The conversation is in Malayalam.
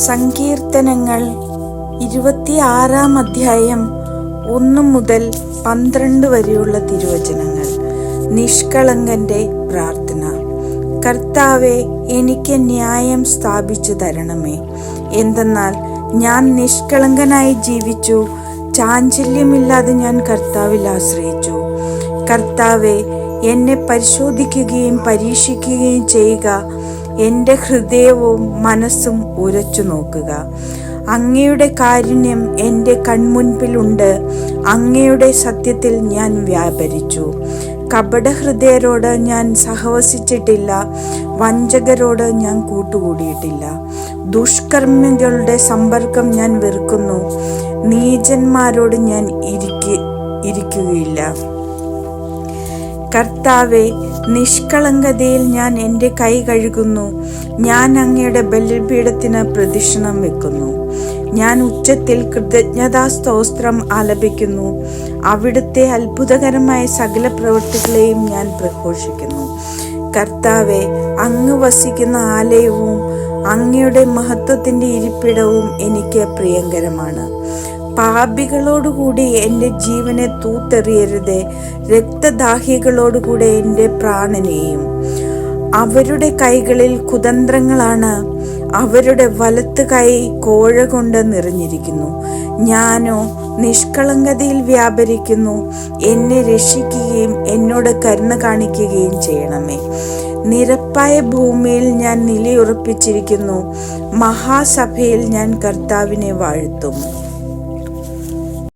സങ്കീർത്തനങ്ങൾ 26-ാം അധ്യായം 1 മുതൽ 12 വരെയുള്ള തിരുവചനങ്ങൾ. നിഷ്കളങ്കന്റെ പ്രാർത്ഥന. കർത്താവേ, എനിക്ക് ന്യായം സ്ഥാപിച്ചു തരണമേ. എന്തെന്നാൽ ഞാൻ നിഷ്കളങ്കനായി ജീവിച്ചു, ചാഞ്ചല്യമില്ലാതെ ഞാൻ കർത്താവിൽ ആശ്രയിച്ചു. കർത്താവേ, എന്നെ പരിശോധിക്കുകയും പരീക്ഷിക്കുകയും ചെയ്യുക. എൻ്റെ ഹൃദയവും മനസ്സും ഉരച്ചു നോക്കുക. അങ്ങയുടെ കാരുണ്യം എൻ്റെ കൺമുൻപിലുണ്ട്. അങ്ങയുടെ സത്യത്തിൽ ഞാൻ വ്യാപരിച്ചു. കപടഹൃദയരോട് ഞാൻ സഹവസിച്ചിട്ടില്ല, വഞ്ചകരോട് ഞാൻ കൂട്ടുകൂടിയിട്ടില്ല. ദുഷ്കർമ്മികളുടെ സമ്പർക്കം ഞാൻ വെറുക്കുന്നു, നീചന്മാരോട് ഞാൻ ഇരിക്കുകയില്ല. കർത്താവേ, നിഷ്കളങ്കതയിൽ ഞാൻ എൻ്റെ കൈ കഴുകുന്നു. ഞാൻ അങ്ങയുടെ ബലിപീഠത്തിന് പ്രദക്ഷിണം വെക്കുന്നു. ഞാൻ ഉച്ചത്തിൽ കൃതജ്ഞതാസ്തോത്രം ആലപിക്കുന്നു. അവിടുത്തെ അത്ഭുതകരമായ സകല പ്രവൃത്തികളെയും ഞാൻ പ്രഘോഷിക്കുന്നു. കർത്താവേ, അങ്ങ് വസിക്കുന്ന ആലയവും അങ്ങയുടെ മഹത്വത്തിൻ്റെ ഇരിപ്പിടവും എനിക്ക് പ്രിയങ്കരമാണ്. പാപികളോടുകൂടി എൻ്റെ ജീവനെ തൂത്തെറിയരുതേ, രക്തദാഹികളോടുകൂടെ എൻ്റെ പ്രാണനെയും. അവരുടെ കൈകളിൽ കുതന്ത്രങ്ങളാണ്, അവരുടെ വലത്ത് കൈ കോഴ കൊണ്ട് നിറഞ്ഞിരിക്കുന്നു. ഞാനോ നിഷ്കളങ്കതയിൽ വ്യാപരിക്കുന്നു. എന്നെ രക്ഷിക്കുകയും എന്നോട് കരുണ കാണിക്കുകയും ചെയ്യണമേ. നിരപ്പായ ഭൂമിയിൽ ഞാൻ നിലയുറപ്പിച്ചിരിക്കുന്നു. മഹാസഭയിൽ ഞാൻ കർത്താവിനെ വാഴ്ത്തും.